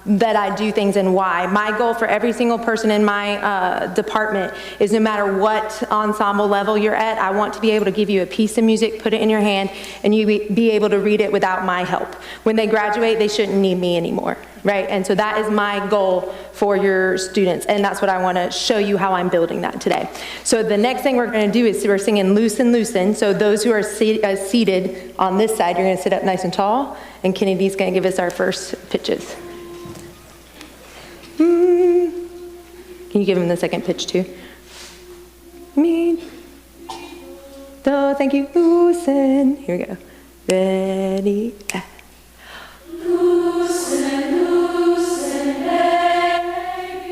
that I do things and why. My goal for every single person in my department is no matter what ensemble level you're at, I want to be able to give you a piece of music, put it in your hand, and you be able to read it without my help. When they graduate, they shouldn't need me anymore, right? And so that is my goal for your students, and that's what I want to show you how I'm building that today. So the next thing we're going to do is we're singing Loosen, Loosen. So those who are seated on this side, you're going to sit up nice and tall, and Kennedy's going to give us our first pitches. Can you give him the second pitch too? Me. So thank you. Loosen. Here we go. Ready. Loosen, loosen, baby.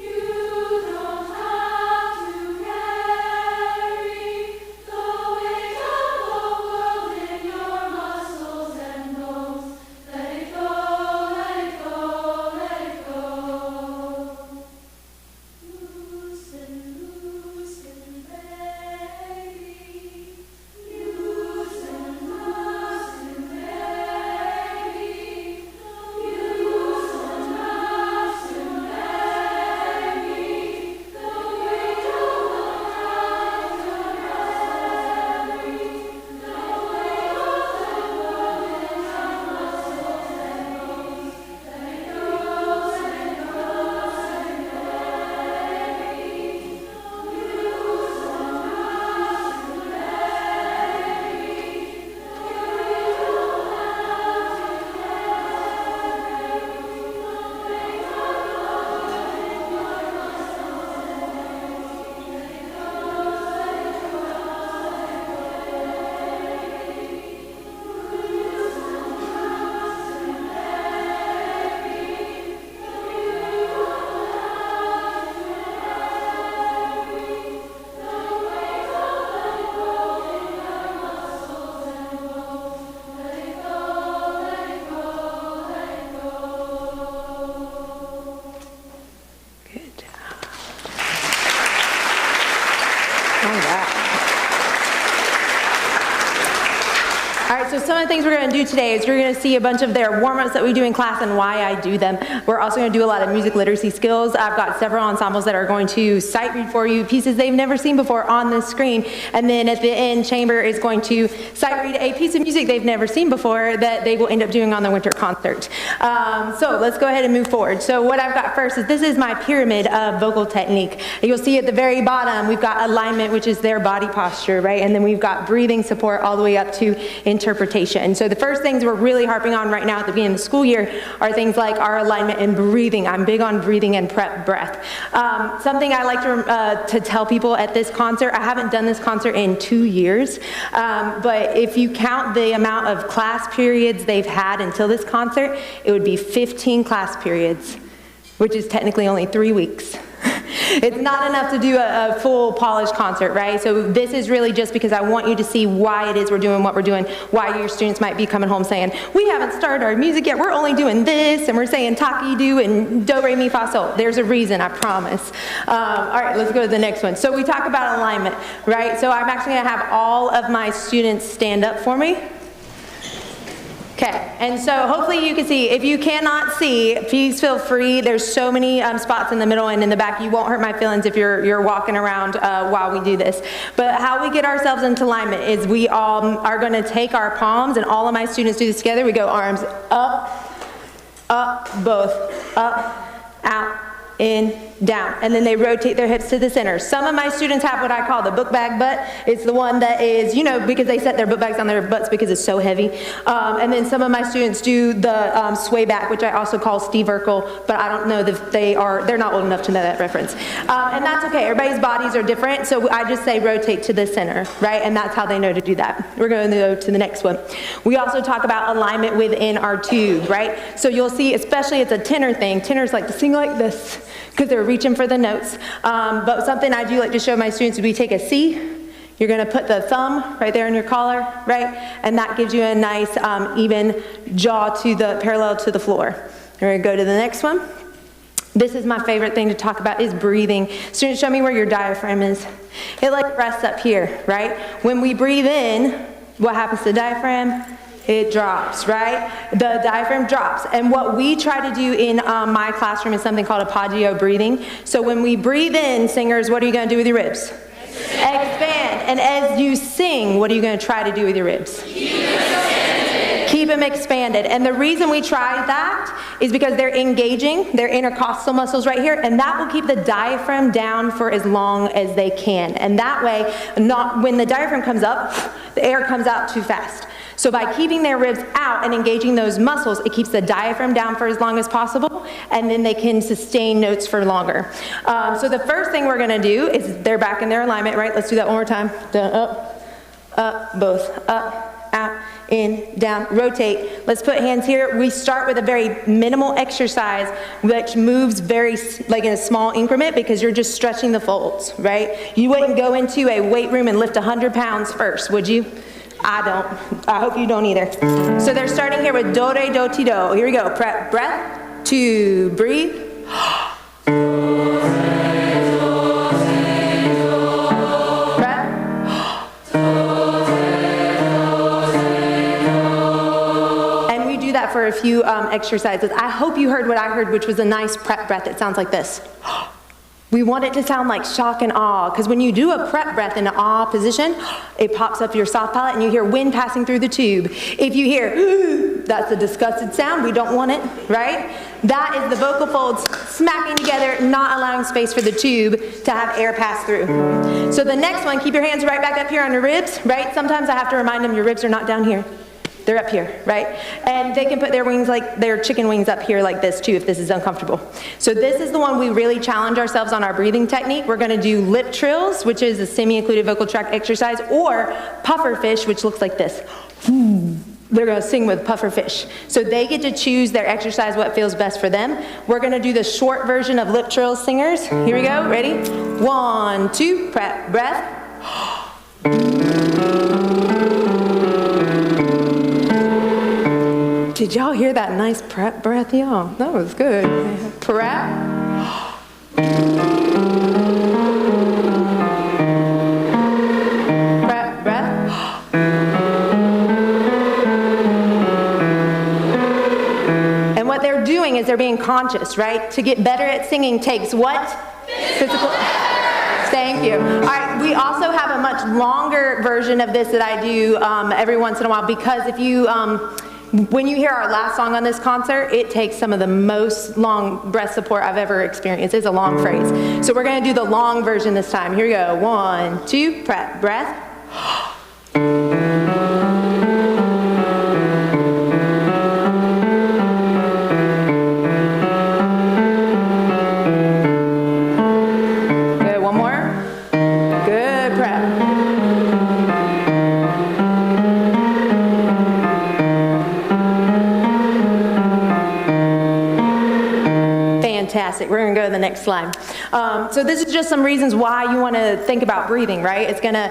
You don't have to carry the weight of the world in your muscles and bones. Let it go, let it go, let it go. Loosen, loosen, baby. Loosen, loosen, baby. Loosen, loosen, baby. The weight of the world is heavy. The weight of the world in your muscles and bones. Let it go, let it go, let it go, baby. Loosen, loosen, Good job. All right. All right, so some of the things we're going to do today is you're going to see a bunch of their warm-ups that we do in class and why I do them. We're also going to do a lot of music literacy skills. I've got several ensembles that are going to sight read for you pieces they've never seen before on the screen. And then at the end, Chamber is going to sight read a piece of music they've never seen before that they will end up doing on the winter concert. So let's go ahead and move forward. So what I've got first is this is my pyramid of vocal technique. You'll see at the very bottom, we've got alignment, which is their body posture, right? And then we've got breathing support all the way up to interpretation. So the first things we're really harping on right now at the beginning of the school year are things like our alignment and breathing. I'm big on breathing and prep breath. Something I like to tell people at this concert, I haven't done this concert in 2 years, but if you count the amount of class periods they've had until this concert, it would be 15 class periods, which is technically only 3 weeks. It's not enough to do a full polished concert, right? So this is really just because I want you to see why it is we're doing what we're doing, why your students might be coming home saying, we haven't started our music yet, we're only doing this, and we're saying taki-do and do, re, mi, fa, sol. There's a reason, I promise. All right, let's go to the next one. So we talk about alignment, right? So I'm actually gonna have all of my students stand up for me. Okay, and so hopefully you can see. If you cannot see, please feel free. There's so many spots in the middle and in the back. You won't hurt my feelings if you're walking around while we do this. But how we get ourselves into alignment is we all are going to take our palms, and all of my students do this together. We go arms up, up, both, up, out, in, down, and then they rotate their hips to the center. Some of my students have what I call the book bag butt. It's the one that is, you know, because they set their book bags on their butts because it's so heavy. And then some of my students do the sway back, which I also call Steve Urkel, but I don't know that they're not old enough to know that reference. And that's okay, everybody's bodies are different, so I just say rotate to the center, right? And that's how they know to do that. We're going to go to the next one. We also talk about alignment within our tube, right? So you'll see, especially it's a tenor thing. Tenors like to sing like this, because they're reaching for the notes. But something I do like to show my students is we take a C, you're gonna put the thumb right there in your collar, right? And that gives you a nice even jaw parallel to the floor. We're gonna go to the next one. This is my favorite thing to talk about is breathing. Students, show me where your diaphragm is. It like rests up here, right? When we breathe in, what happens to the diaphragm? it drops, right? The diaphragm drops. And what we try to do in my classroom is something called apagio breathing. So when we breathe in, singers, what are you going to do with your ribs? Expand. And as you sing, what are you going to try to do with your ribs? Keep them expanded. And the reason we try that is because they're engaging their intercostal muscles right here, and that will keep the diaphragm down for as long as they can. And that way, when the diaphragm comes up, the air comes out too fast. So by keeping their ribs out and engaging those muscles, it keeps the diaphragm down for as long as possible, and then they can sustain notes for longer. So the first thing we're going to do is they're back in their alignment, right? Let's do that one more time. Down, up, both, up, out, in, down, rotate. Let's put hands here. We start with a very minimal exercise, which moves very, like in a small increment, because you're just stretching the folds, right? You wouldn't go into a weight room and lift 100 pounds first, would you? I don't. I hope you don't either. So they're starting here with do, re, do, ti, do. Here we go. Prep, breath, 2, breathe. For a few exercises. I hope you heard what I heard, which was a nice prep breath. It sounds like this. We want it to sound like shock and awe, because when you do a prep breath in an awe position, it pops up your soft palate and you hear wind passing through the tube. If you hear, that's a disgusted sound. We don't want it, right? That is the vocal folds smacking together, not allowing space for the tube to have air pass through. So the next one, keep your hands right back up here on your ribs, right? Sometimes I have to remind them your ribs are not down here. They're up here, right? And they can put their wings like their chicken wings up here like this too if this is uncomfortable. So this is the one we really challenge ourselves on our breathing technique. We're going to do lip trills, which is a semi-occluded vocal tract exercise, or puffer fish, which looks like this. They're going to sing with puffer fish. So they get to choose their exercise, what feels best for them. We're going to do the short version of lip trills, singers. Here we go. Ready? 1, 2, prep, breath. Did y'all hear that nice prep breath, y'all? That was good. Prep. Prep, breath. And what they're doing is they're being conscious, right? To get better at singing takes what? Physical. Thank you. All right, we also have a much longer version of this that I do every once in a while, because if you... when you hear our last song on this concert, it takes some of the most long breath support I've ever experienced. It's a long phrase. So we're going to do the long version this time. Here we go. 1, 2, prep, breath. Good, one more. Good, prep. Fantastic. We're going to go to the next slide. So this is just some reasons why you want to think about breathing, right? It's going to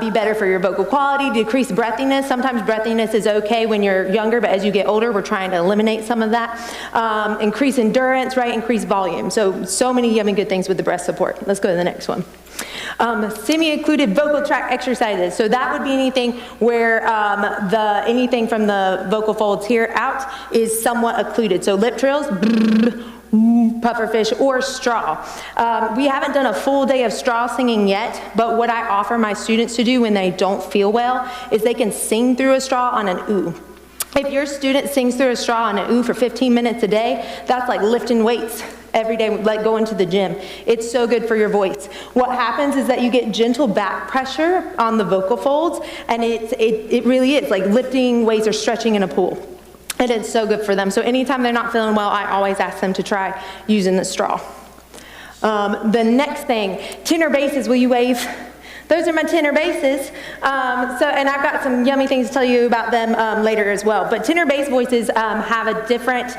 be better for your vocal quality, decrease breathiness. Sometimes breathiness is okay when you're younger, but as you get older, we're trying to eliminate some of that. Increase endurance, right? Increase volume. So many yummy good things with the breath support. Let's go to the next one. Semi-occluded vocal tract exercises. So that would be anything where anything from the vocal folds here out is somewhat occluded. So lip trills, pufferfish, or straw. We haven't done a full day of straw singing yet, but what I offer my students to do when they don't feel well is they can sing through a straw on an ooh. If your student sings through a straw on an ooh for 15 minutes a day, that's like lifting weights every day, like going to the gym. It's so good for your voice. What happens is that you get gentle back pressure on the vocal folds, and it really is like lifting weights or stretching in a pool. And it's so good for them. So anytime they're not feeling well, I always ask them to try using the straw. The next thing, tenor basses, will you wave? Those are my tenor basses. And I've got some yummy things to tell you about them later as well. But tenor bass voices have a different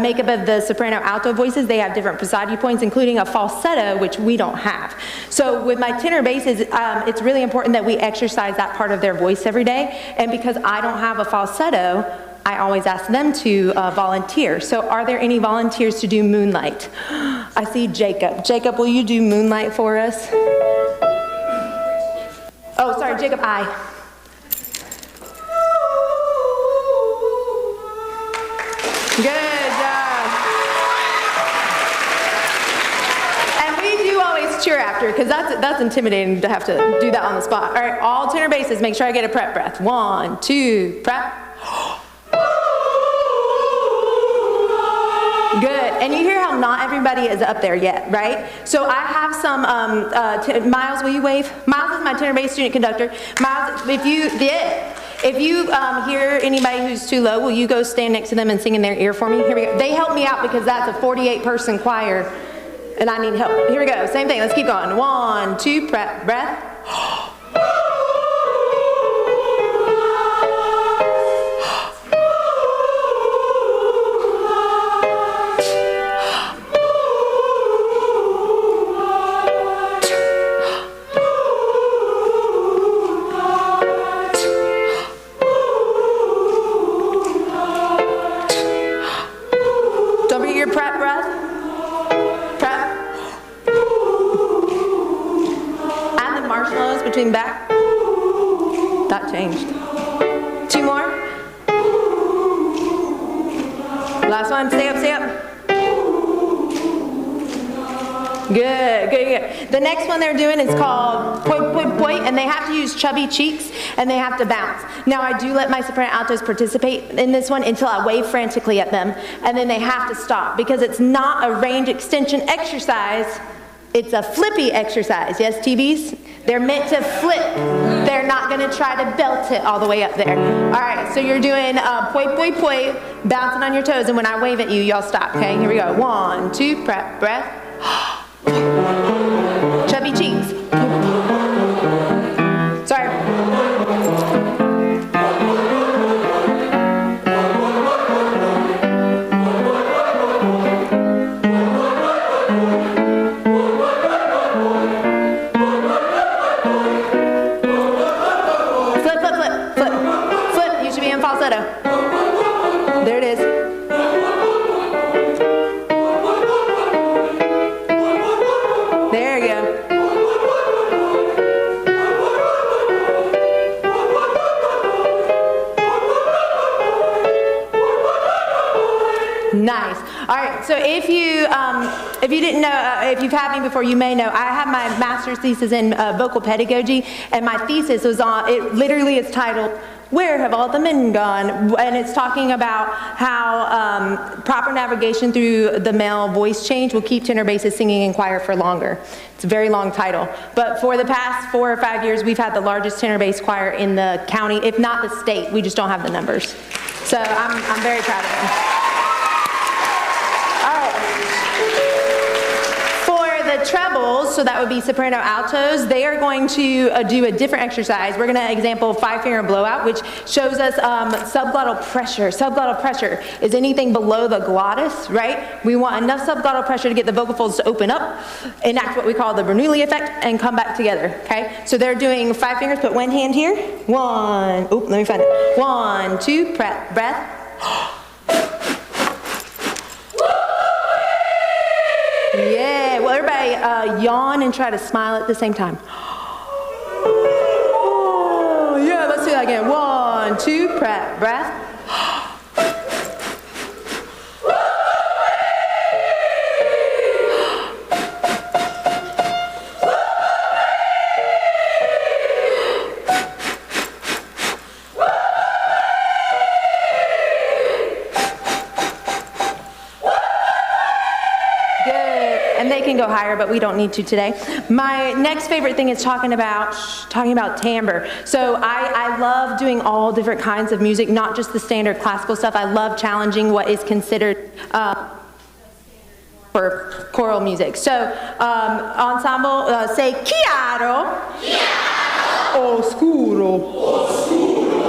makeup of the soprano alto voices. They have different passaggi points, including a falsetto, which we don't have. So with my tenor basses, it's really important that we exercise that part of their voice every day. And because I don't have a falsetto, I always ask them to volunteer. So are there any volunteers to do Moonlight? I see Jacob. Jacob, will you do Moonlight for us? Oh, sorry, Jacob, I. always cheer after, because that's intimidating to have to do that on the spot. All right, all tenor basses, make sure I get a prep breath. 1, 2, prep. Good, and you hear how not everybody is up there yet, right? So I have some, Miles, will you wave? Miles is my tenor bass student conductor. Miles, if you hear anybody who's too low, will you go stand next to them and sing in their ear for me? Here we go. They help me out because that's a 48-person choir, and I need help. Here we go, same thing, let's keep going. 1, 2, prep, breath. Between back. That changed. 2 more. Last one. Stay up, stay up. Good, good, good. The next one they're doing is called point, point, point, and they have to use chubby cheeks and they have to bounce. Now I do let my soprano altos participate in this one until I wave frantically at them, and then they have to stop because it's not a range extension exercise. It's a flippy exercise. Yes, TVs? They're meant to flip. They're not going to try to belt it all the way up there. All right, so you're doing point, point, point, bouncing on your toes, and when I wave at you, y'all stop, okay? Here we go. 1, 2, prep, breath. Chubby cheeks. Sorry. There it is. There you go. Nice. All right. So if you didn't know, if you've had me before, you may know I have my master's thesis in vocal pedagogy, and my thesis was on. It literally is titled "Where Have All the Men Gone?" And it's talking about how proper navigation through the male voice change will keep tenor basses singing in choir for longer. It's a very long title. But for the past 4 or 5 years, we've had the largest tenor bass choir in the county, if not the state. We just don't have the numbers. So I'm very proud of them. All right. For the trebles, so that would be soprano altos, they are going to do a different exercise. We're going to example 5-finger blowout, which shows us subglottal pressure. Subglottal pressure is anything below the glottis, right? We want enough subglottal pressure to get the vocal folds to open up, enact what we call the Bernoulli effect, and come back together, okay? So they're doing 5 fingers, put one hand here. 1, let me find it. 1, 2, breath. Yeah, well, everybody yawn and try to smile at the same time. Oh, yeah, let's do that again. 1, 2, breath. And they can go higher, but we don't need to today. My next favorite thing is talking about timbre. So I love doing all different kinds of music, not just the standard classical stuff. I love challenging what is considered for choral music. So ensemble, say chiaro, oscuro,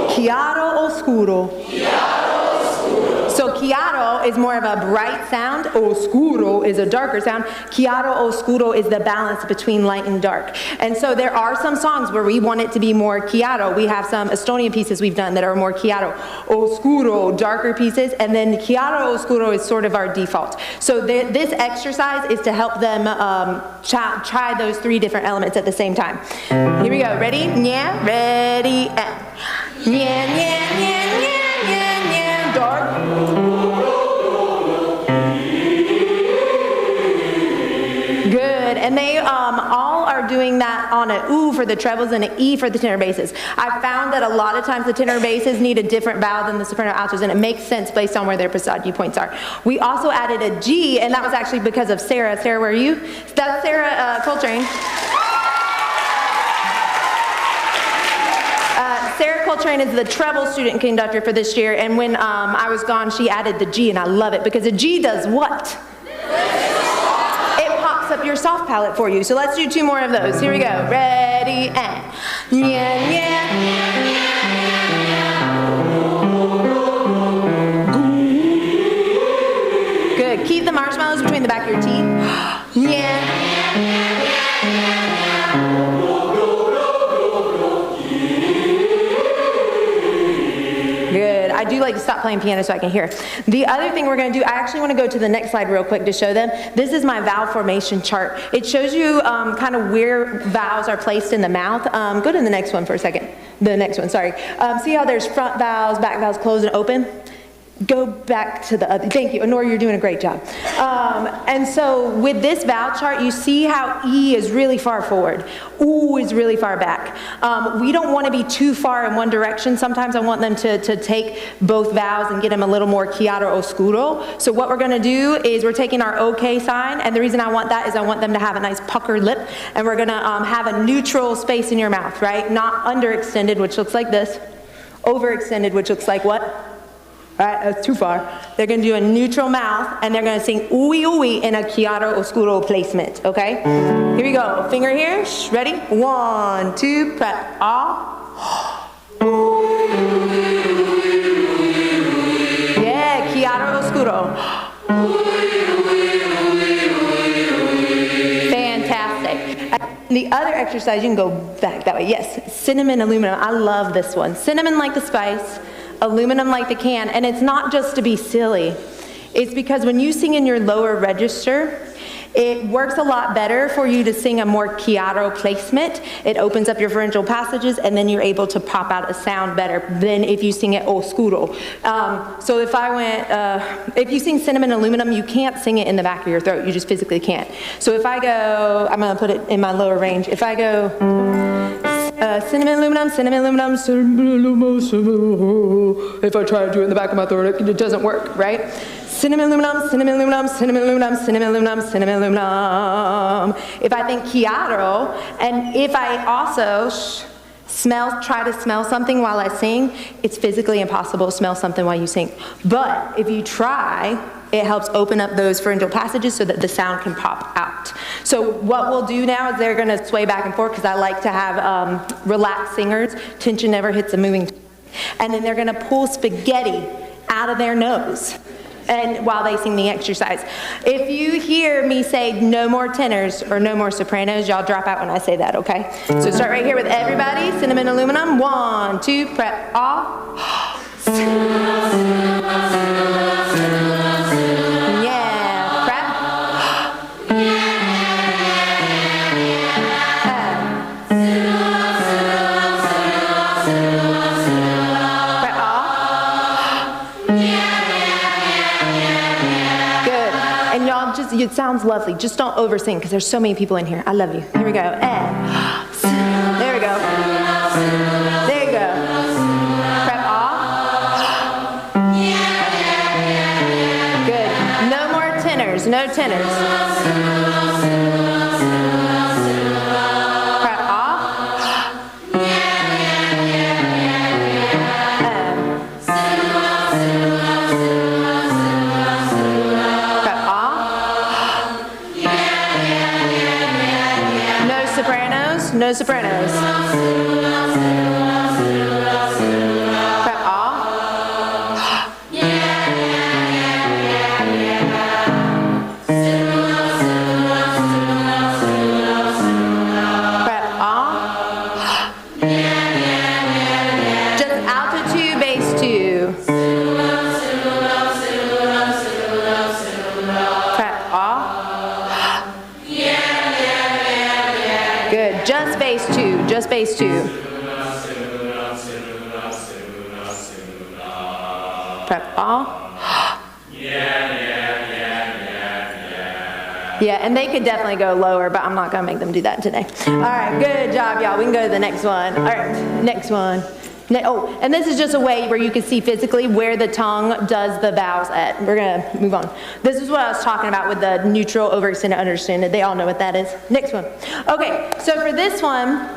chiaro, oscuro. So chiaro is more of a bright sound, oscuro is a darker sound. Chiaro oscuro is the balance between light and dark. And so there are some songs where we want it to be more chiaro. We have some Estonian pieces we've done that are more chiaro. Oscuro, darker pieces, and then chiaro oscuro is sort of our default. So this exercise is to help them try those 3 different elements at the same time. Here we go, ready? Nya, ready, and nya, nya, nya, nya. Dark. Good. And they all are doing that on an ooh for the trebles and an E for the tenor basses. I've found that a lot of times the tenor basses need a different vowel than the soprano altos, and it makes sense based on where their passaggi points are. We also added a G, and that was actually because of Sarah. Sarah, where are you? That's Sarah Coltrane. Sarah Coltrane is the treble student conductor for this year, and when I was gone, she added the G, and I love it because a G does what? It pops up your soft palate for you. So let's do 2 more of those. Here we go. Ready, and yeah, yeah. Good. Keep the marshmallows between the back of your teeth. Yeah. Good. I do like to stop playing piano so I can hear. The other thing we're going to do, I actually want to go to the next slide real quick to show them. This is my vowel formation chart. It shows you kind of where vowels are placed in the mouth. Go to the next one for a second. The next one, sorry. See how there's front vowels, back vowels, closed and open? Go back to the other. Thank you. Honor, you're doing a great job. And so with this vowel chart, you see how E is really far forward. Ooh is really far back. We don't want to be too far in one direction. Sometimes I want them to take both vowels and get them a little more chiaro oscuro. So what we're going to do is we're taking our OK sign, and the reason I want that is I want them to have a nice puckered lip, and we're going to have a neutral space in your mouth, right? Not underextended, which looks like this. Overextended, which looks like what? All right, that's too far. They're going to do a neutral mouth, and they're going to sing ooey ooey in a chiaro oscuro placement, okay? Here we go. Finger here. Ready? 1, 2, prep. Ah. Yeah, chiaro oscuro. Fantastic. The other exercise, you can go back that way. Yes, cinnamon aluminum. I love this one. Cinnamon like the spice. Aluminum like the can, and it's not just to be silly. It's because when you sing in your lower register, it works a lot better for you to sing a more chiaro placement. It opens up your pharyngeal passages, and then you're able to pop out a sound better than if you sing it oscuro. So if I went, if you sing cinnamon aluminum, you can't sing it in the back of your throat. You just physically can't. So if I go, I'm going to put it in my lower range. If I go, cinnamon aluminum, cinnamon aluminum, cinnamon aluminum, cinnamon. If I try to do it in the back of my throat, it doesn't work, right? Cinnamon aluminum, cinnamon aluminum, cinnamon aluminum, cinnamon aluminum, cinnamon aluminum. If I think chiaro, and if I also try to smell something while I sing, it's physically impossible to smell something while you sing. But if you try, it helps open up those pharyngeal passages so that the sound can pop out. So what we'll do now is they're going to sway back and forth because I like to have relaxed singers. Tension never hits a moving. And then they're going to pull spaghetti out of their nose and while they sing the exercise. If you hear me say no more tenors or no more sopranos, y'all drop out when I say that, okay? So start right here with everybody. Cinnamon aluminum. 1, 2, prep. Off. Yeah, prep. Prep off. Good. And y'all just, it sounds lovely. Just don't oversing because there's so many people in here. I love you. Here we go. And there we go. There you go. Prep off. Good. No more tenors. No tenors. Prep off. Prep off. No sopranos. No sopranos. Prep off. Prep off. Just alto 2, bass 2. Prep off. Good. Just bass 2. Just bass 2. Prep off. Yeah, and they could definitely go lower, but I'm not going to make them do that today. All right, good job, y'all. We can go to the next one. All right, next one. Oh, and this is just a way where you can see physically where the tongue does the vowels at. We're going to move on. This is what I was talking about with the neutral, overextended, underextended. They all know what that is. Next one. Okay, so for this one,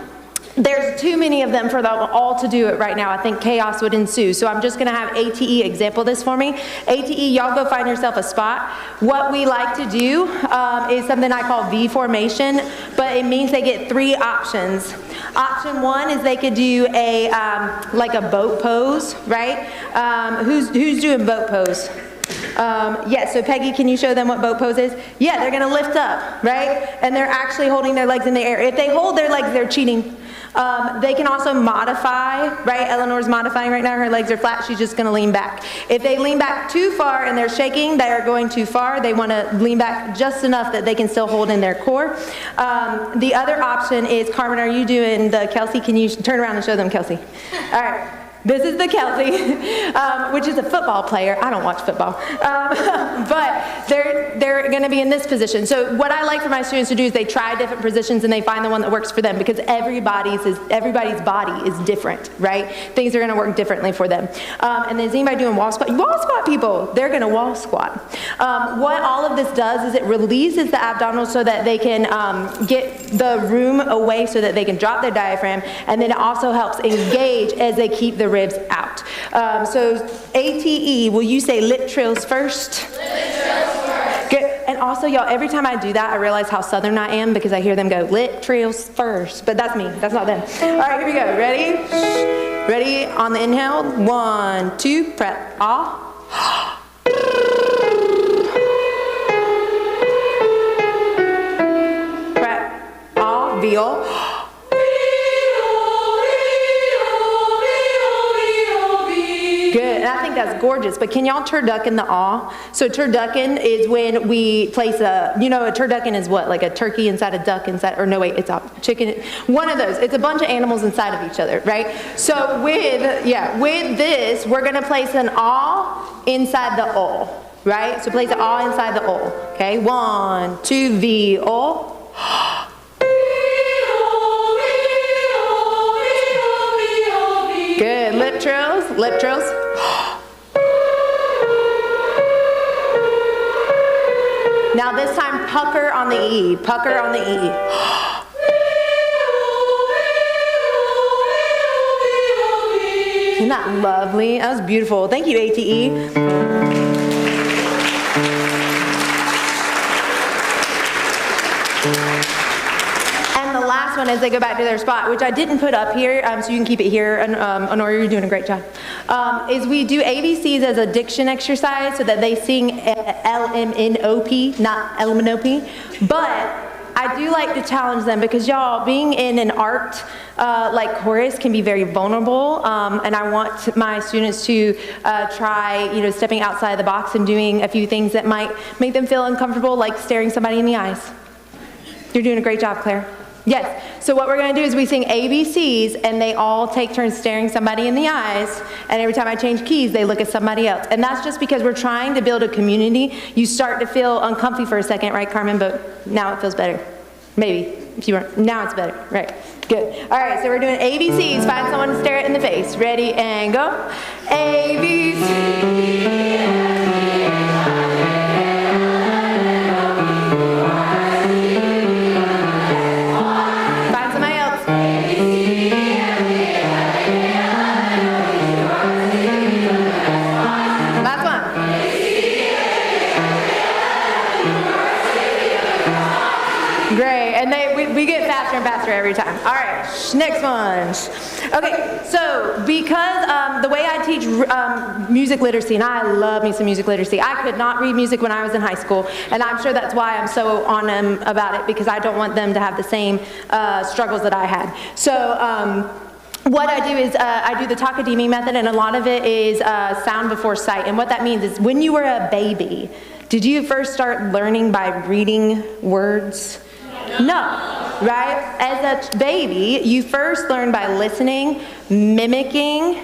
there's too many of them for them all to do it right now. I think chaos would ensue. So I'm just going to have ATE example this for me. ATE, y'all go find yourself a spot. What we like to do is something I call V formation, but it means they get 3 options. Option 1 is they could do a like a boat pose, right? Who's doing boat pose? Yeah, so Peggy, can you show them what boat pose is? Yeah, they're going to lift up, right? And they're actually holding their legs in the air. If they hold their legs, they're cheating. They can also modify, right? Eleanor's modifying right now. Her legs are flat. She's just going to lean back. If they lean back too far and they're shaking, they are going too far. They want to lean back just enough that they can still hold in their core. The other option is, Carmen, are you doing the Kelsey? Can you turn around and show them Kelsey? All right. This is the Kelsey, which is a football player. I don't watch football. But they're going to be in this position. So what I like for my students to do is they try different positions and they find the one that works for them, because everybody's body is different, right? Things are going to work differently for them. And then is anybody doing wall squat? Wall squat people, they're going to wall squat. What all of this does is it releases the abdominals so that they can get the room away so that they can drop their diaphragm, and then it also helps engage as they keep the ribs out. So ATE, will you say lip trills first? Lip trills first. Good. And also, y'all, every time I do that, I realize how Southern I am, because I hear them go lip trills first. But that's me. That's not them. All right, here we go. Ready? Ready? On the inhale. 1, 2, prep. Ah. Prep. Ah. Veal. Good, and I think that's gorgeous, but can y'all turducken the awe? So turducken is when we place a turducken is what? Like a turkey inside a duck inside, or no wait, it's a chicken. One of those. It's a bunch of animals inside of each other, right? So with this, we're gonna place an awe inside the o, right? So place an awe inside the o, okay? 1, 2, V, o. Good, lip trills, lip trills. Now this time, pucker on the E, pucker on the E. Isn't that lovely? That was beautiful. Thank you, ATE. And the last one is they go back to their spot, which I didn't put up here, so you can keep it here. And Honora, you're doing a great job. Is we do ABCs as a diction exercise so that they sing LMNOP, not LMNOP. But I do like to challenge them, because y'all, being in an art like chorus can be very vulnerable, and I want my students to try, stepping outside the box and doing a few things that might make them feel uncomfortable, like staring somebody in the eyes. You're doing a great job, Claire. Yes, so what we're going to do is we sing ABCs, and they all take turns staring somebody in the eyes, and every time I change keys, they look at somebody else. And that's just because we're trying to build a community. You start to feel uncomfy for a second, right, Carmen? But now it feels better. Maybe, if you weren't. Now it's better, right? Good. All right, so we're doing ABCs. Find someone to stare it in the face. Ready, and go. ABC. We get faster and faster every time. All right, next one. Okay, so because the way I teach music literacy, and I love me some music literacy, I could not read music when I was in high school, and I'm sure that's why I'm so on them about it, because I don't want them to have the same struggles that I had. So what I do is I do the Takadimi method, and a lot of it is sound before sight. And what that means is, when you were a baby, did you first start learning by reading words? No, right? As a baby, you first learn by listening, mimicking,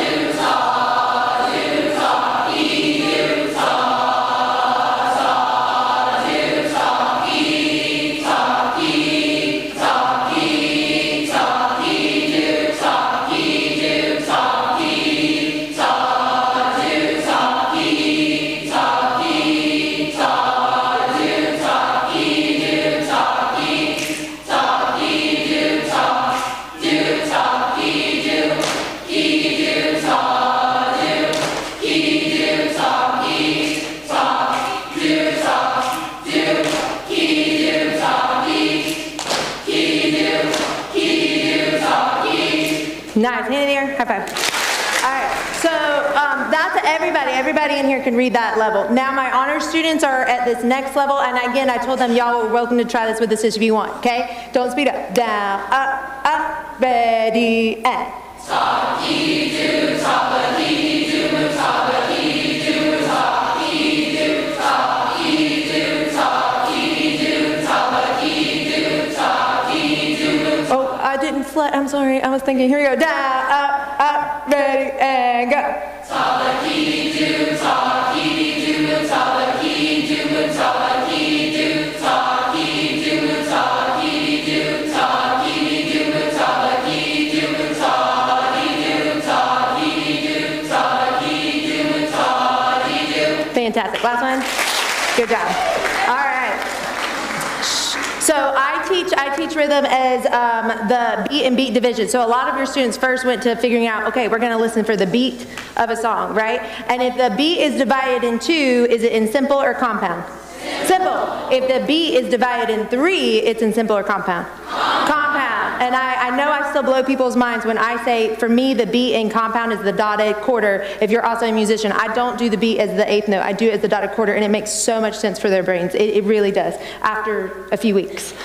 High five. All right, so that's everybody. Everybody in here can read that level. Now my honor students are at this next level, and again, I told them y'all were welcome to try this with us if you want, okay? Don't speed up. Down, up, ready, and. Top, key, do, top, key, do, top, key, do, top, key, do, top, key, do, top, key, do, top, key, do, top, key, do. Oh, I didn't flat. I'm sorry. I was thinking. Here we go. Down, up, ready, and go. Top, key, do, top, key, do, top, key, do, top, key, do, top, key, do, top, key, do, top, key, do, top, key, do, top. Fantastic. Last one. Good job. All right. So I teach rhythm as the beat and beat division. So a lot of your students first went to figuring out, okay, we're going to listen for the beat of a song, right? And if the beat is divided in two, is it in simple or compound? Simple. If the beat is divided in three, it's in simple or compound? Compound. And I know I still blow people's minds when I say, for me, the beat in compound is the dotted quarter. If you're also a musician, I don't do the beat as the eighth note. I do it as the dotted quarter, and it makes so much sense for their brains. It really does, after a few weeks.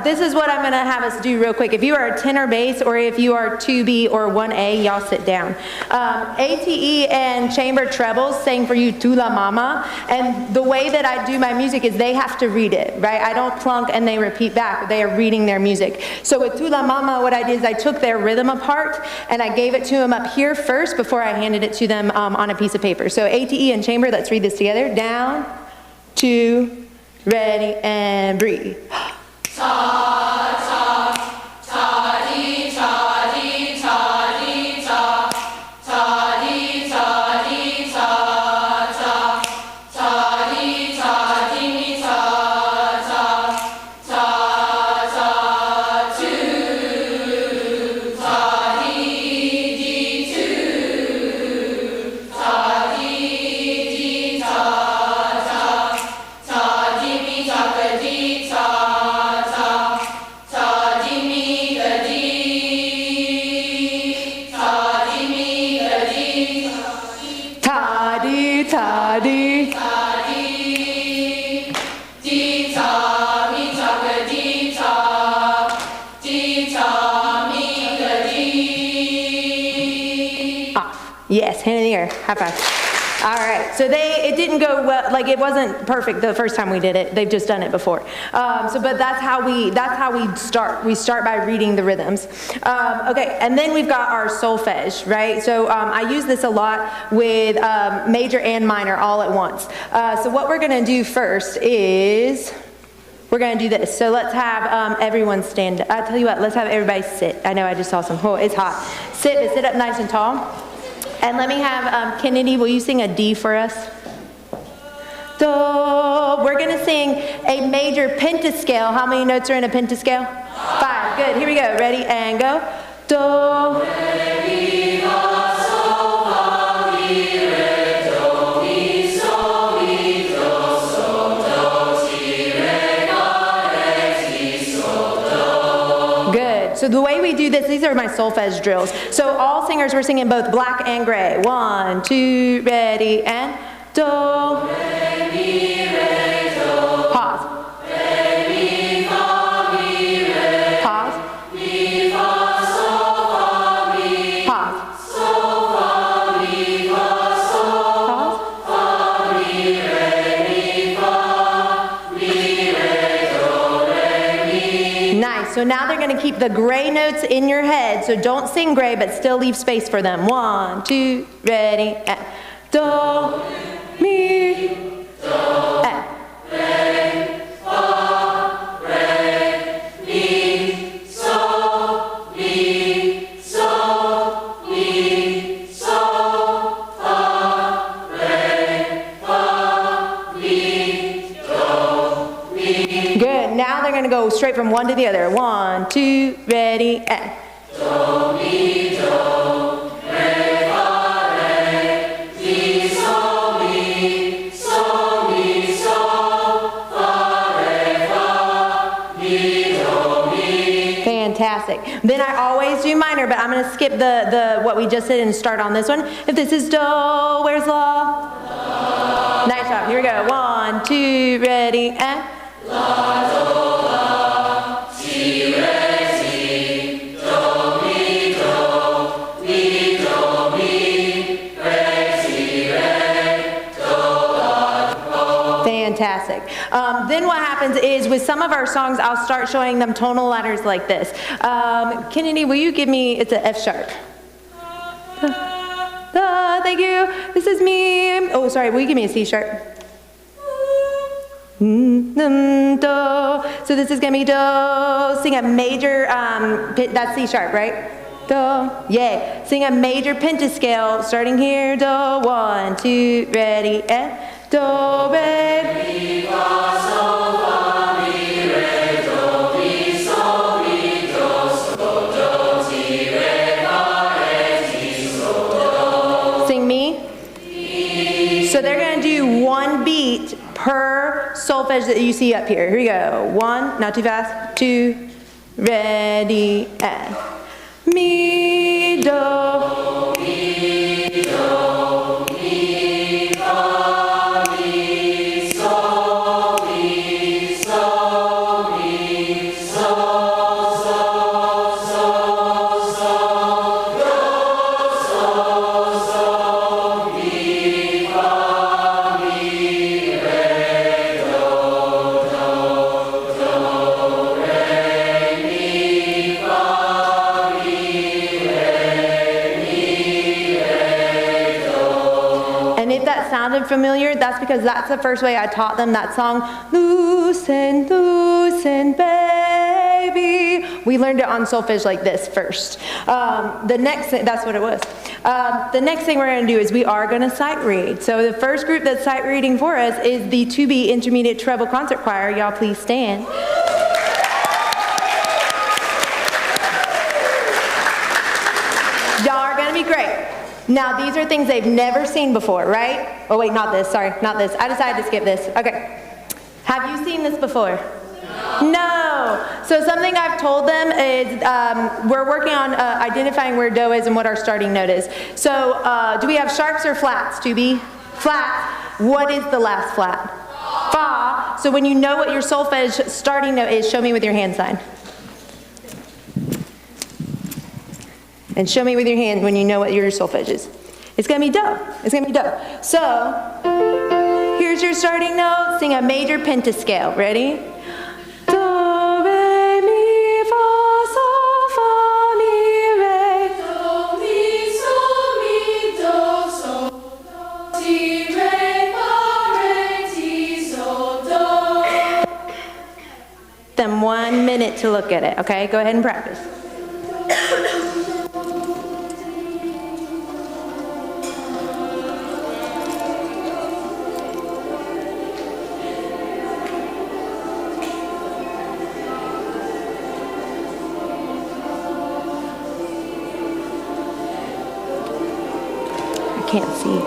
This is what I'm going to have us do real quick. If you are a tenor bass, or if you are 2B or 1A, y'all sit down. ATE and chamber trebles sing for you Tu La Mama, and the way that I do my music is they have to read it, right? I don't plunk and they repeat back. They are reading their music. So with Tu La Mama, what I did is I took their rhythm apart and I gave it to them up here first before I handed it to them on a piece of paper. So ATE and chamber, let's read this together. Down, 2, ready, and breathe. Ta, ta, ta, dee, ta, dee, ta, dee, ta, ta, dee, ta, dee, ta, ta, ta, dee, ta, dee, ta, ta, ta, ta, two, ta, dee, dee, two, ta, dee, dee, ta, ta, ta, dee, me, ta, dee, ta. Yes, hand in the air. High five. All right, so it didn't go well, like it wasn't perfect the first time we did it. They've just done it before. But that's how we start. We start by reading the rhythms. Okay, and then we've got our solfege, right? So I use this a lot with major and minor all at once. So what we're gonna do first is, we're going to do this. So let's have everyone stand. I'll tell you what, let's have everybody sit. I know I just saw some, oh, it's hot. Sit, but sit up nice and tall. And let me have, Kennedy, will you sing a D for us? Do. We're going to sing a major pentascale. How many notes are in a pentascale? 5. Good. Here we go. Ready? And go. Do. Re, mi, fa, sol, fa, mi, re, do, mi, sol, mi, do, sol, do, ti, re, fa, re, ti, sol, do. Good. So the way we do this, these are my solfege drills. So all singers, we're singing both black and gray. 1, 2, ready, and do. Re, mi, re, do. Pause. Re, mi, fa, mi, re. Pause. Mi, fa, sol, fa, mi. Pause. Sol, fa, mi, fa, sol. Pause. Fa, mi, re, mi, fa, mi, re, do, re, mi. Nice. So now they're going to keep the gray notes in your head. So don't sing gray, but still leave space for them. 1, 2, ready, and do, mi, and. Re, fa, re, mi, sol, mi, sol, mi, sol, fa, re, fa, mi, do, mi. Good. Now they're going to go straight from one to the other. 1, 2, ready, and. Do, mi, do, re, fa, re, mi, sol, mi, sol, mi, sol, fa, re, fa, mi, do, mi. Fantastic. Fantastic. Then I always do minor, but I'm going to skip the what we just did and start on this one. If this is do, where's la? La. Nice job. Here we go. 1, 2, ready, and la, do, la, si, re, si, do, mi, do, mi, do, mi, re, si, re, do, la, do. Fantastic. Then what happens is with some of our songs, I'll start showing them tonal ladders like this. Kennedy, will you give me, it's an F sharp. Thank you. This is me. Oh, sorry, will you give me a C sharp? Do. So this is going to be do. Sing a major, that's C sharp, right? Do. Yay. Sing a major pentascale starting here. Do. 1, 2, ready, and do, re, mi, fa, sol, fa, mi, re, do, mi, sol, mi, do, sol, do, si, re, fa, re, si, sol, do. Sing me. So they're going to do one beat per solfege that you see up here. Here we go. 1, not too fast. 2, ready, and mi, do, mi, do, mi, fa. Sounded familiar, that's because that's the first way I taught them that song, Loosen, Loosen, Baby. We learned it on solfege like this first. The next thing, that's what it was. The next thing we're going to do is we are going to sight read. So the first group that's sight reading for us is the 2B Intermediate Treble Concert Choir. Y'all please stand. Y'all are going to be great. Now, these are things they've never seen before, right? Oh, wait, not this. Sorry, not this. I decided to skip this. Okay. Have you seen this before? No. So something I've told them is we're working on identifying where do is and what our starting note is. So do we have sharps or flats, 2B? Flats. What is the last flat? Fa. So when you know what your solfege starting note is, show me with your hand sign. And show me with your hand when you know what your solfege is. It's going to be do. It's going to be do. So, here's your starting note. Sing a major pentascale. Ready? Do, re, mi, fa, sol, fa, mi, re. Do, mi, sol, mi, do, sol, do, si, re, fa, re, si, sol, do. Then 1 minute to look at it, okay? Go ahead and practice. Can't see.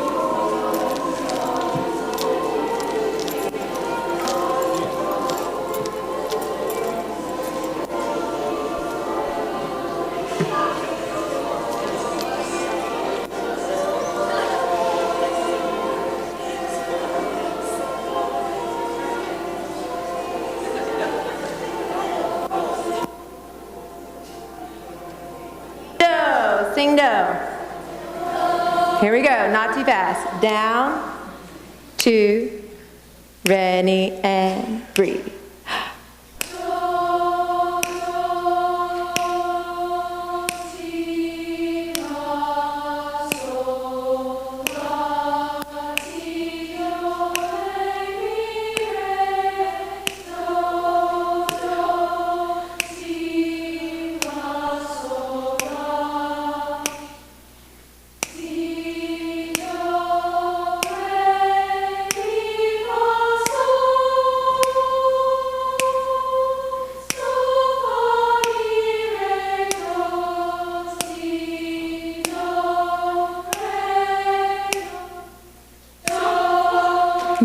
Do, sing do. Here we go, not too fast. Down, 2, ready, and breathe.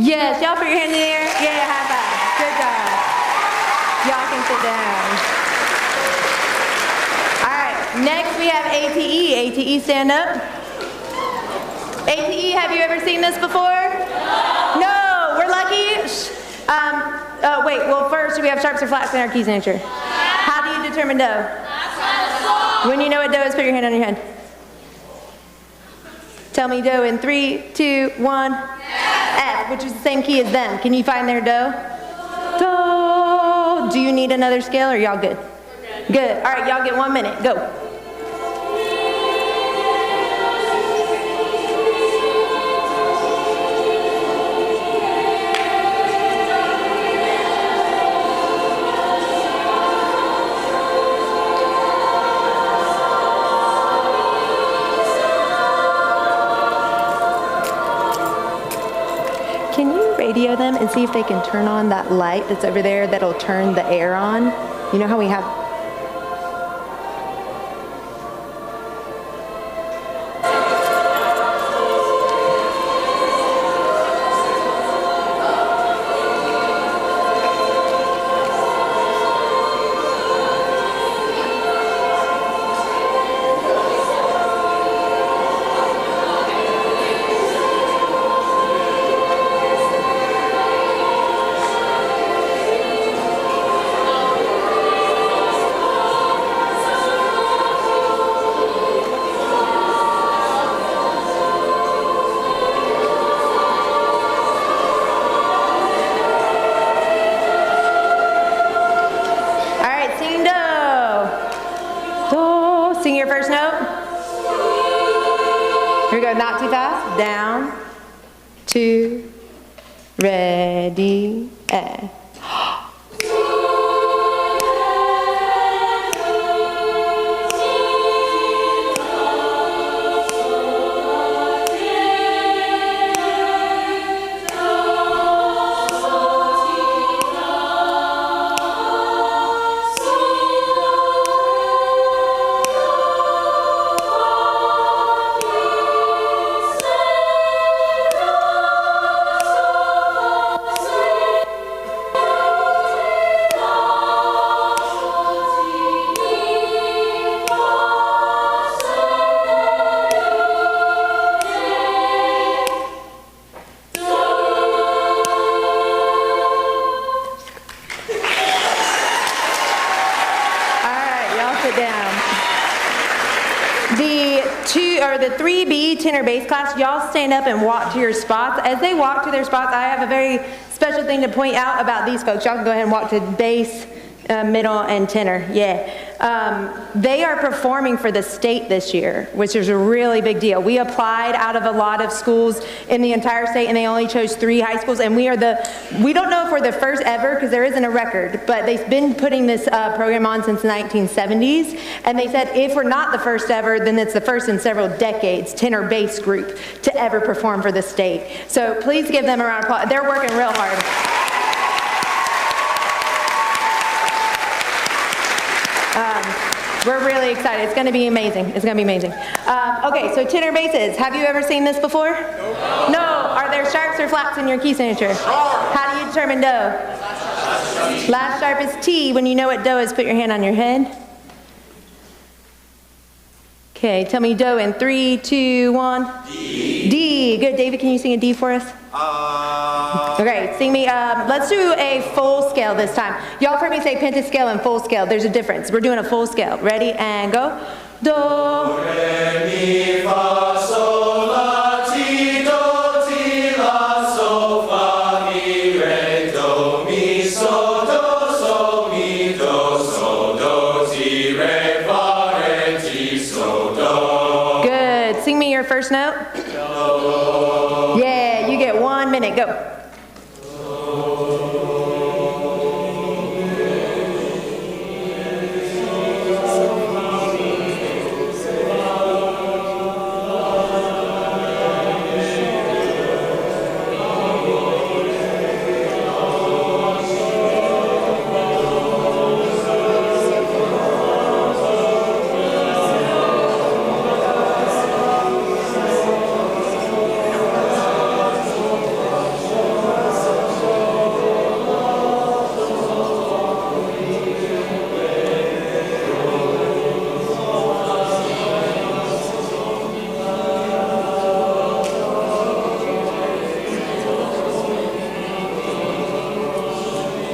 Yes, y'all put your hands in the air. Yeah, high five. Good job. Y'all can sit down. Next we have ATE. ATE, stand up. ATE, have you ever seen this before? No, we're lucky. Wait, well first, we have sharps or flats in our key signature? How do you determine do? When you know what do is, put your hand on your head. Tell me do in 3, 2, 1. F, which is the same key as them. Can you find their do? Do. Do you need another scale or y'all good? Good. All right, y'all get 1 minute. Go. Can you radio them and see if they can turn on that light that's over there that'll turn the air on? You know how we have... Not too fast. Down, 2, ready, and. The 3B tenor bass class, y'all stand up and walk to your spots. As they walk to their spots, I have a very special thing to point out about these folks. Y'all can go ahead and walk to bass, middle, and tenor. Yeah. They are performing for the state this year, which is a really big deal. We applied out of a lot of schools in the entire state, and they only chose 3 high schools. And we don't know if we're the first ever, because there isn't a record, but they've been putting this program on since the 1970s. And they said if we're not the first ever, then it's the first in several decades, tenor bass group, to ever perform for the state. So please give them a round of applause. They're working real hard. We're really excited. It's going to be amazing. It's going to be amazing. Okay, so tenor basses. Have you ever seen this before? No. Are there sharps or flats in your key signature? How do you determine do? Last sharp is T. When you know what do is, put your hand on your head. Okay, tell me do in 3, 2, 1. D. D. Good. David, can you sing a D for us? Okay, sing me, let's do a full scale this time. Y'all heard me say pentascale and full scale. There's a difference. We're doing a full scale. Ready? And go. Do. Re, mi, fa, sol, la, ti, do, ti, la, sol, fa, mi, re, do, mi, sol, mi, do, sol, do, ti, re, fa, re, ti, sol, do. Good. Sing me your first note. Do. Yeah, you get 1 minute. Go.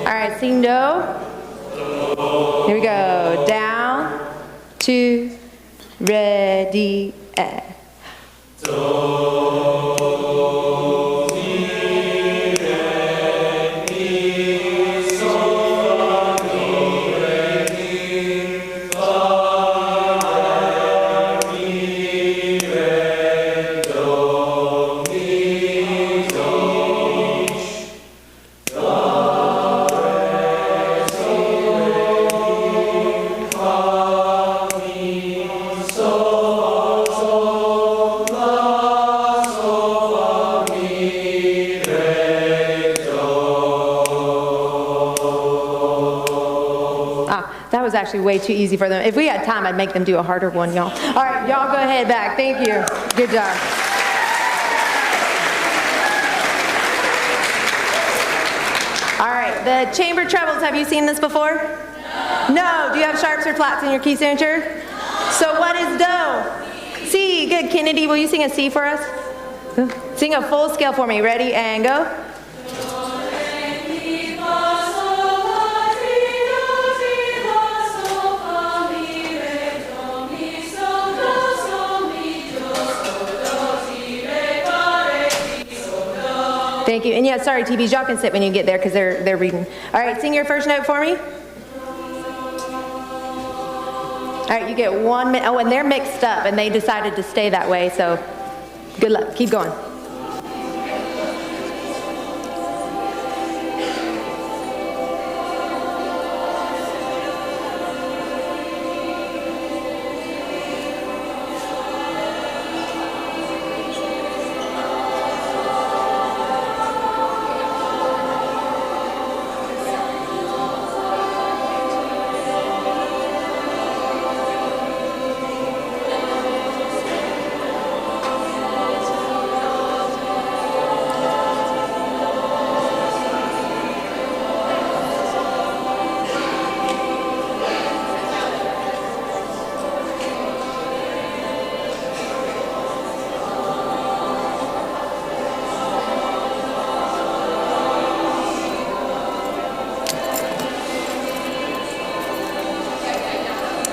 All right, sing do. Here we go. Down, 2, ready, and. That was actually way too easy for them. If we had time, I'd make them do a harder one, y'all. All right, y'all go ahead back. Thank you. Good job. All right, the chamber trebles, have you seen this before? No. Do you have sharps or flats in your key signature? So what is do? C. Good. Kennedy, will you sing a C for us? Sing a full scale for me. Ready, and go. Thank you. And yeah, sorry, TVs, y'all can sit when you get there because they're reading. All right, sing your first note for me. All right, you get 1 minute. Oh, and they're mixed up, and they decided to stay that way, so good luck. Keep going.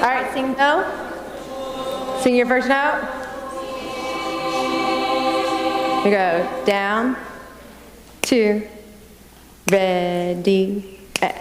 All right, sing do. Sing your first note. We go down, 2, ready, and.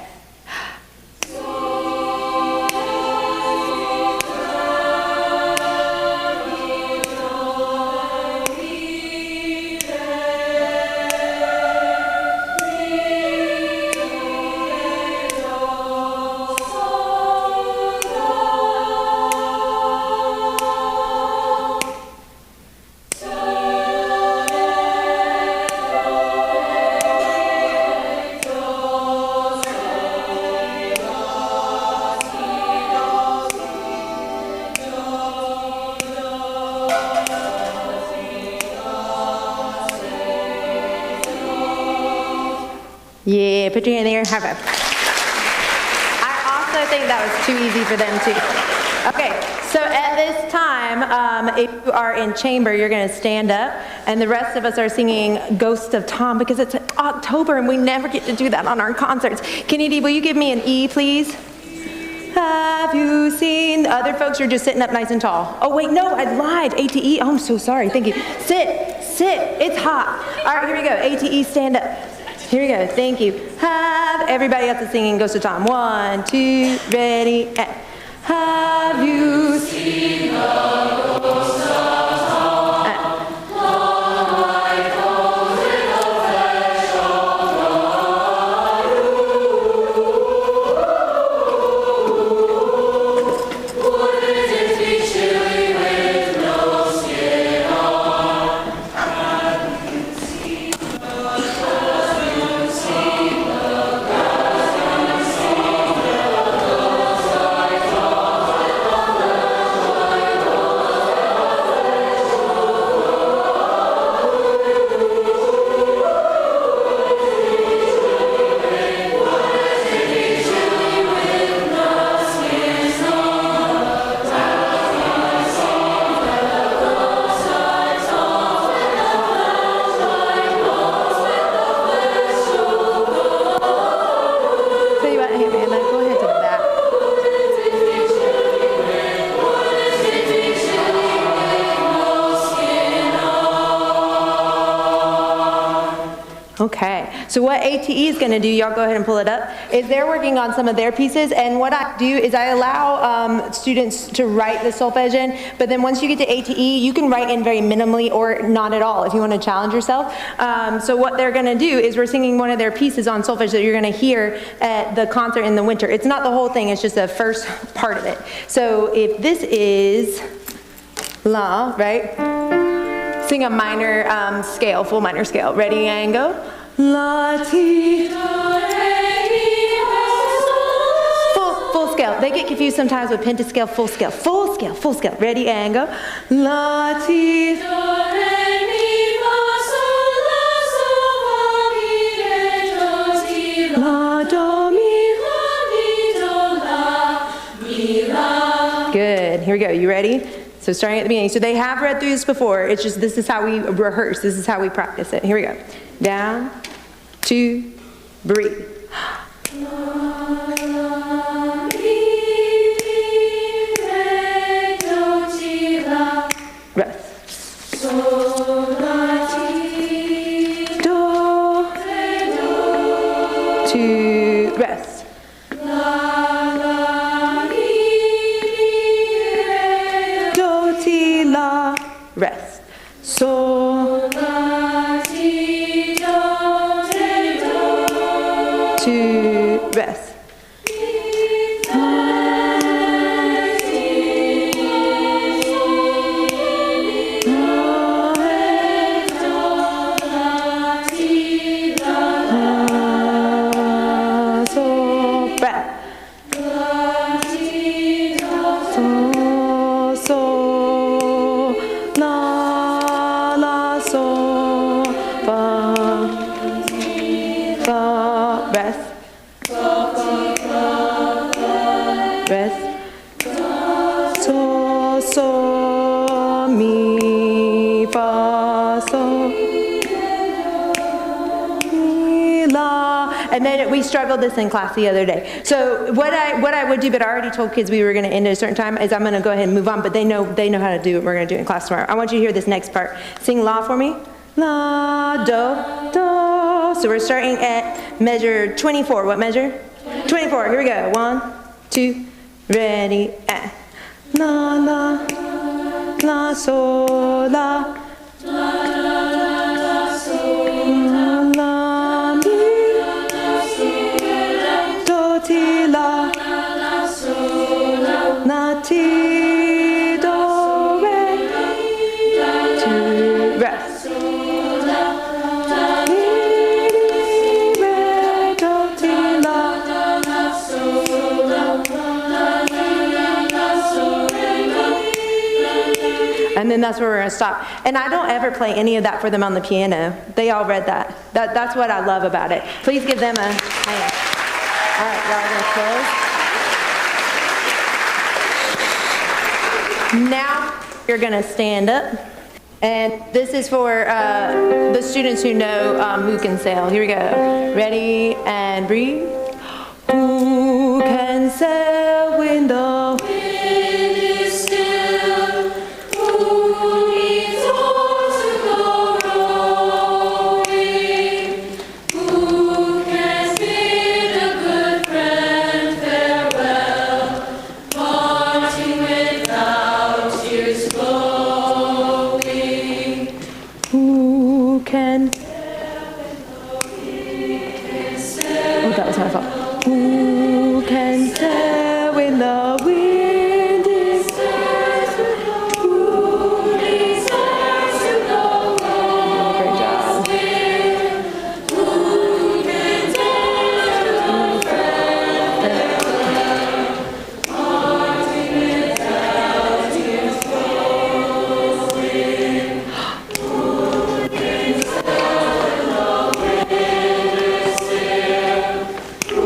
Yeah, put your hand in the air. High five. I also think that was too easy for them too. Okay, so at this time, if you are in chamber, you're going to stand up, and the rest of us are singing Ghost of Tom because it's October and we never get to do that on our concerts. Kennedy, will you give me an E, please? Have you seen? The other folks are just sitting up nice and tall. Oh wait, no, I lied. A to E. Oh, I'm so sorry. Thank you. Sit. It's hot. All right, here we go. A to E, stand up. Here we go. Thank you. Have everybody else is singing Ghost of Tom. 1, 2, ready, and have you seen the ghost of Tom? Okay, so what ATE is going to do, y'all go ahead and pull it up, is they're working on some of their pieces, and what I do is I allow students to write the solfege in, but then once you get to ATE, you can write in very minimally or not at all if you want to challenge yourself. So what they're going to do is we're singing one of their pieces on solfege that you're going to hear at the concert in the winter. It's not the whole thing, it's just the first part of it. So if this is La, right? Sing a minor scale, full minor scale. Ready and go. La, ti. Full scale. They get confused sometimes with pentascale, full scale. Full scale, full scale. Ready and go. La, ti. La, do, mi. Good. Here we go. You ready? So starting at the beginning. So they have read through this before. It's just this is how we rehearse. This is how we practice it. Here we go. Down, 2, breathe. Rest. Do, 2, rest. La, rest. So, la, ti, do, re, do. 2, rest. And then we struggled this in class the other day. So what I would do, but I already told kids we were going to end at a certain time, is I'm going to go ahead and move on, but they know how to do it. We're going to do it in class tomorrow. I want you to hear this next part. Sing La for me. La, do, do. So we're starting at measure 24. What measure? 24. Here we go. 1, 2, ready, and. La, la, la, so, la. Na, ti, do, re, to rest. Ti, re, do, ti, la. And then that's where we're going to stop. And I don't ever play any of that for them on the piano. They all read that. That's what I love about it. Please give them a hand. All right, y'all are going to close. Now you're going to stand up, and this is for the students who know who can sail. Here we go. Ready and breathe. Who can sail when the wind is still? Who needs oars to go rowing? Who can bid a good friend farewell, parting without tears flowing? Who can? Oh, that was my fault. Who can sail when the wind is still? Who deserves to go rowing? Who can dare to go farewell, parting without tears flowing? Who can sail when the wind is still? Who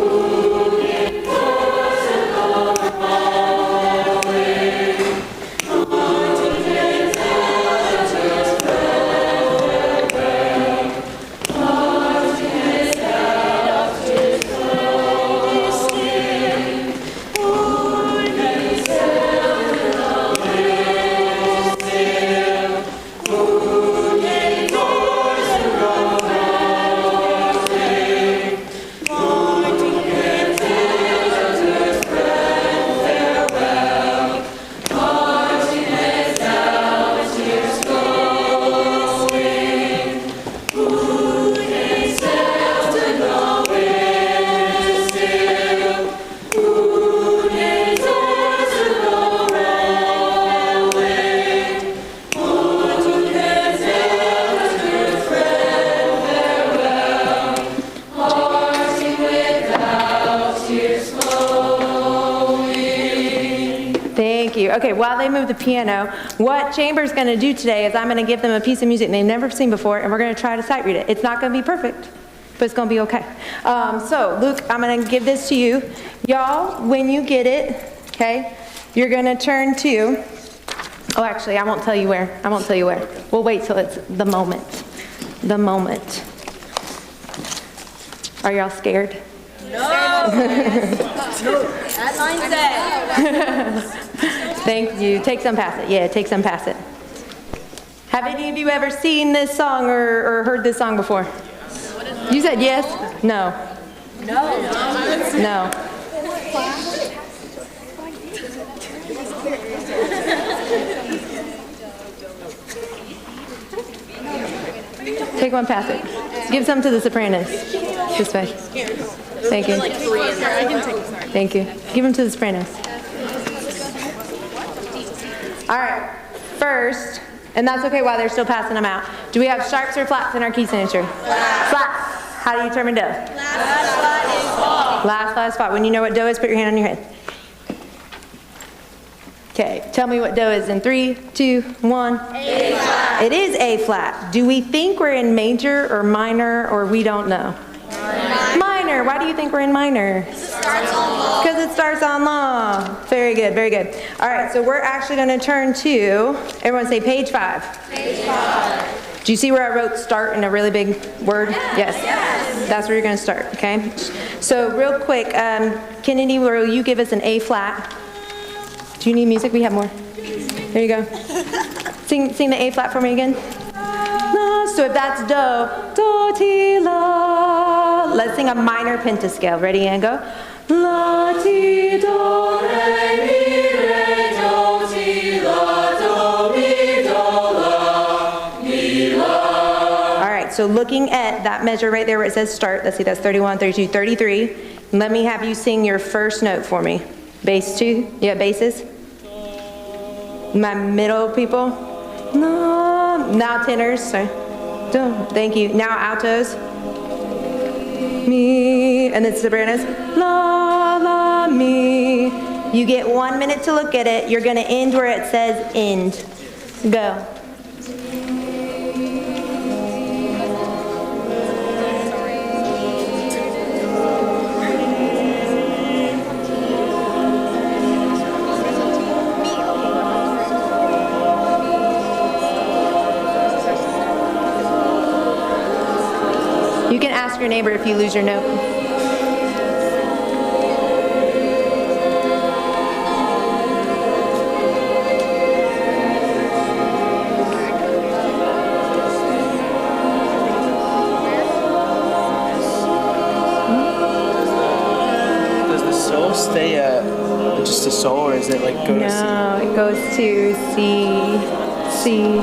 you. Okay, while they move the piano, what Chamber's going to do today is I'm going to give them a piece of music they've never seen before, and we're going to try to sight read it. It's not going to be perfect, but it's going to be okay. So, Luke, I'm going to give this to you. Y'all, when you get it, okay, you're going to turn to, oh, actually, I won't tell you where. I won't tell you where. We'll wait till it's the moment. The moment. Are y'all scared? No. That line's dead. Thank you. Take some, pass it. Yeah, take some, pass it. Have any of you ever seen this song or heard this song before? You said yes? No. No. Take one, pass it. Give some to the sopranos. This way. Thank you. Thank you. Give them to the sopranos. All right. First, and that's okay while they're still passing them out. Do we have sharps or flats in our key signature? Flats. How do you determine do? Last flat is fall. Last flat is spot. When you know what do is, put your hand on your head. Okay, tell me what do is in 3, 2, 1. A flat. It is A flat. Do we think we're in major or minor, or we don't know? Minor. Why do you think we're in minor? Because it starts on law. Very good, very good. All right, so we're actually going to turn to, everyone say page 5. Page 5. Do you see where I wrote start in a really big word? Yes. That's where you're going to start, okay? So real quick, Kennedy, will you give us an A flat? Do you need music? We have more. There you go. Sing the A flat for me again. La. So if that's do, ti, la. Let's sing a minor pentascale. Ready, and go. La, ti, do, re, mi, re, do, ti, la, do, mi, do, la, mi, la. All right, so looking at that measure right there where it says start, let's see, that's 31, 32, 33. Let me have you sing your first note for me. Bass 2, yeah, basses. My middle people. No. Now tenors, sorry. Thank you. Now altos. Mi. And then sopranos. La, la, mi. You get 1 minute to look at it. You're going to end where it says end. Go. You can ask your neighbor if you lose your note. Does the sol stay just a sol, or is it like go to C? No, it goes to C, C.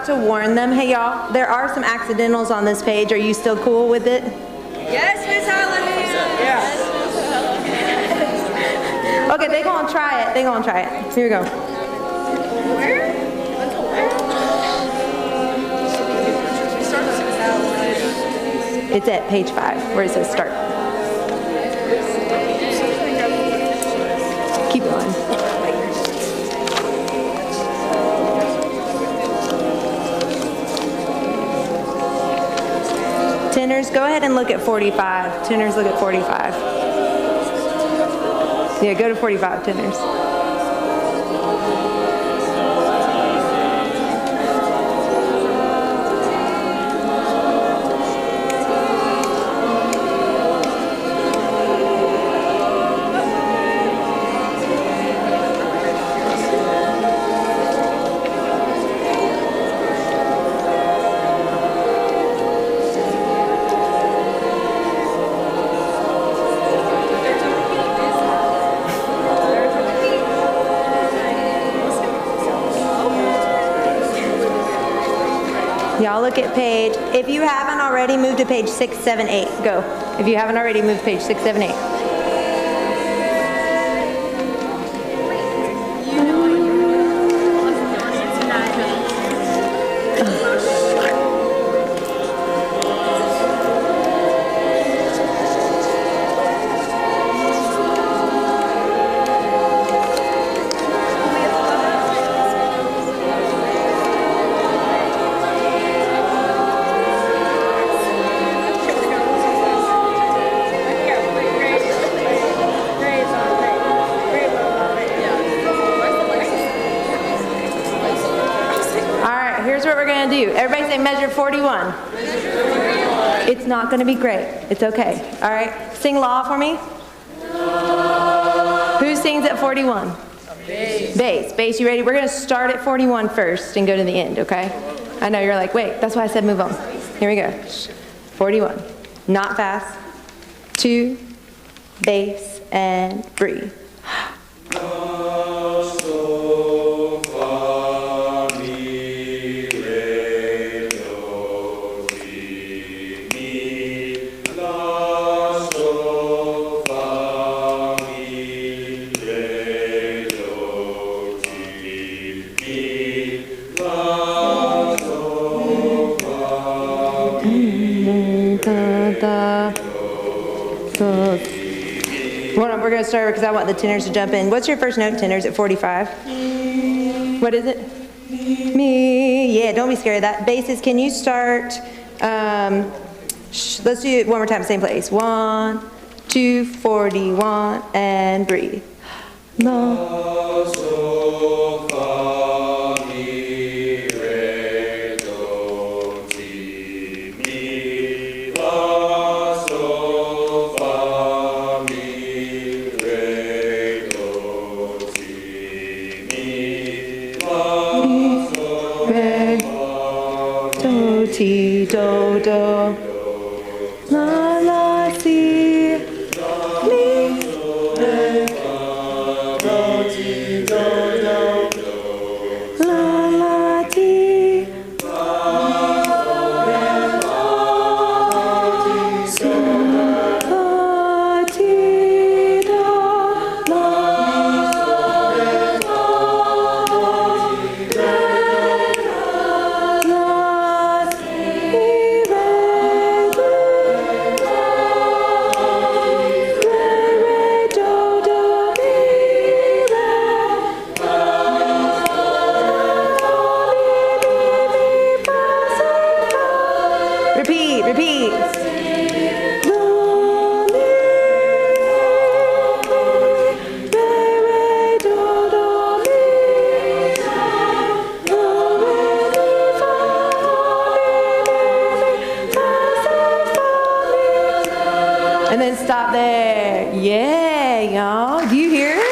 To warn them, hey y'all, there are some accidentals on this page. Are you still cool with it? Yes, Miss Helen. Okay, they gonna try it. They gonna try it. Here we go. Where? It's at page 5 where it says start. Keep going. Tenors, go ahead and look at 45. Tenors, look at 45. Yeah, go to 45, tenors. Y'all look at page, if you haven't already, move to page 6, 7, 8. Go. If you haven't already, move to page 6, 7, 8. gonna do. Everybody say measure 41. It's not gonna be great. It's okay. All right. Sing law for me. Who sings at 41? Bass. Bass, you ready? We're gonna start at 41 first and go to the end, okay? I know you're like, wait, that's why I said move on. Here we go. 41. Not fast. 2, bass, and breathe. We're going to start because I want the tenors to jump in. What's your first note, tenors, at 45? What is it? Me. Yeah, don't be scared of that. Basses, can you start? Let's do it one more time, same place. 1, 2, 41, and breathe. Ti, do, do, la, la, si, mi, re, do, ti, do, do, la, la, ti, Repeat. And then stop there. Yeah, y'all. Do you hear it?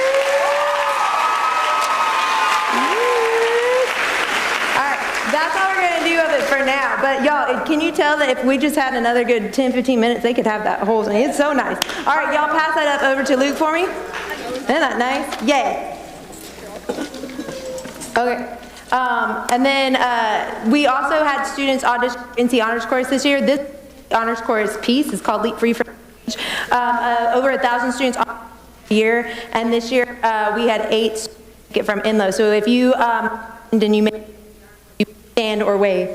That's all we're going to do of it for now. But y'all, can you tell that if we just had another good 10, 15 minutes, they could have that whole thing. It's so nice. All right, y'all pass that up over to Luke for me. Isn't that nice? Yay. Okay. And then we also had students audition NC Honors Chorus this year. This Honors Chorus piece is called Leap Free from over 1,000 students a year. And this year we had 8 get from Enloe. So if you then you may stand or wave.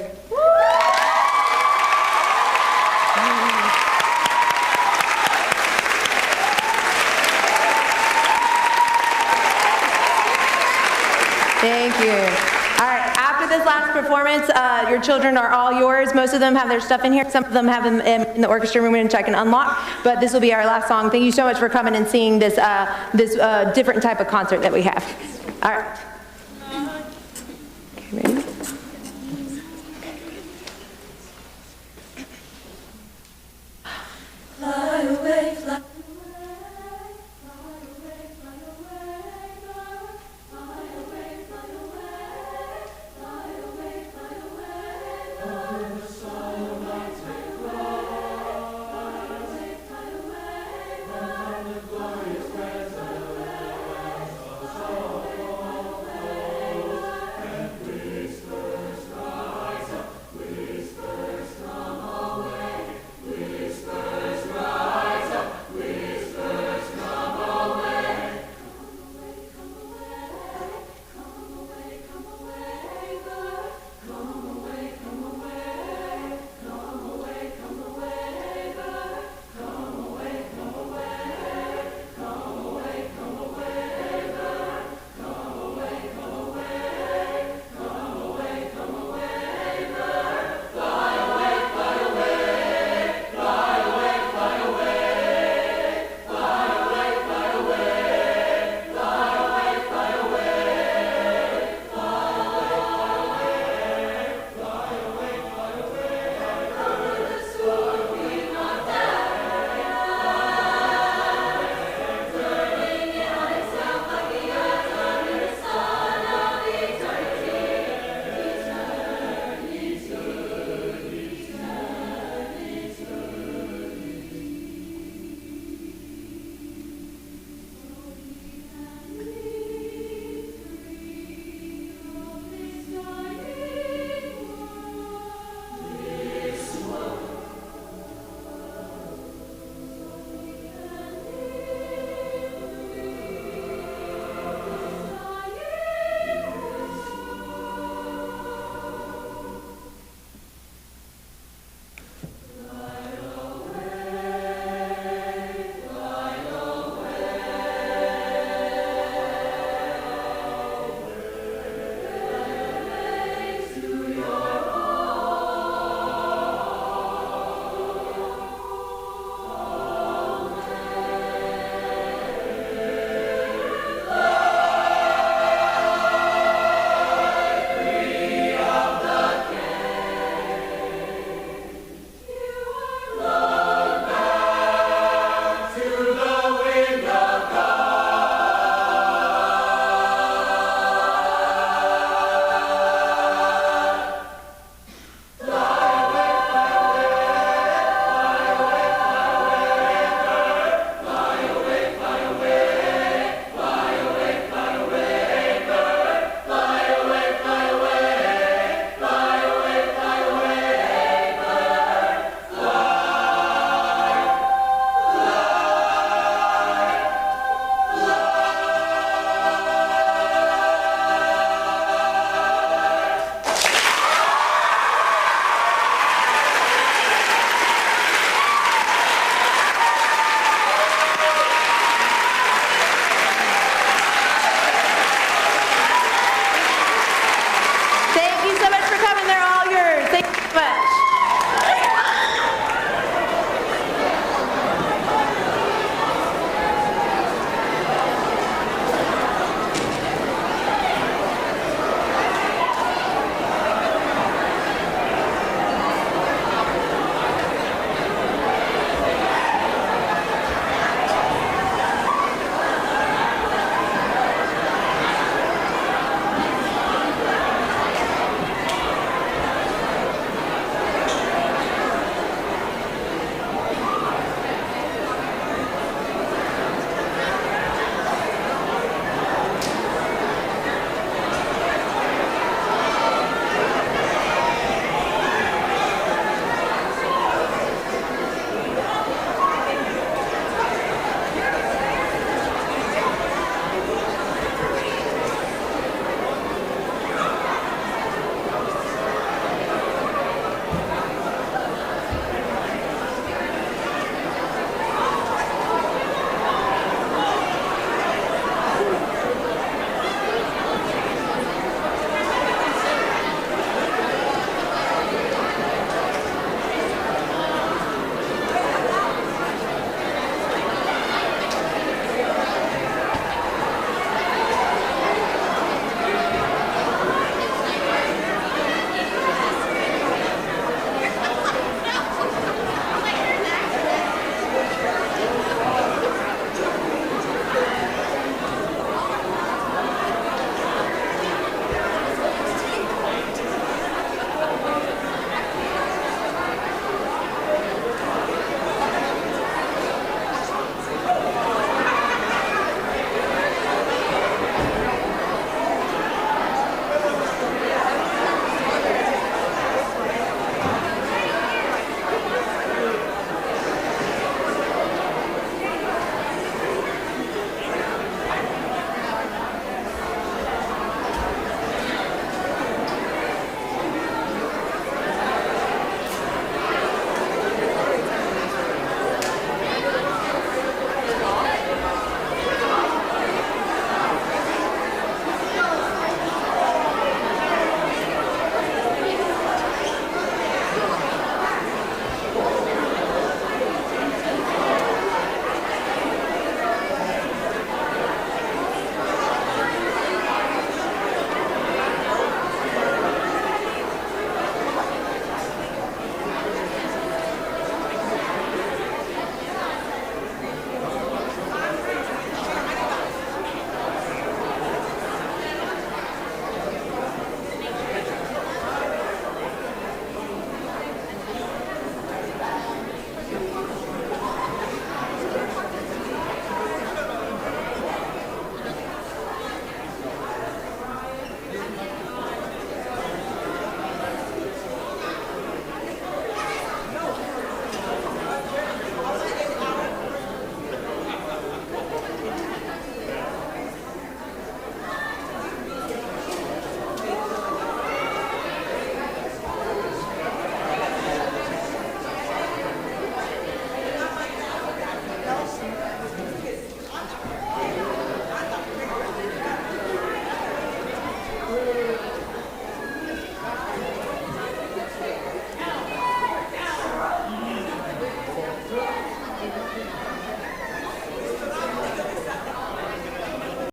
Thank you. All right, after this last performance, your children are all yours. Most of them have their stuff in here. Some of them have them in the orchestra room, which I can unlock. But this will be our last song. Thank you so much for coming and seeing this, this different type of concert that we have. All right.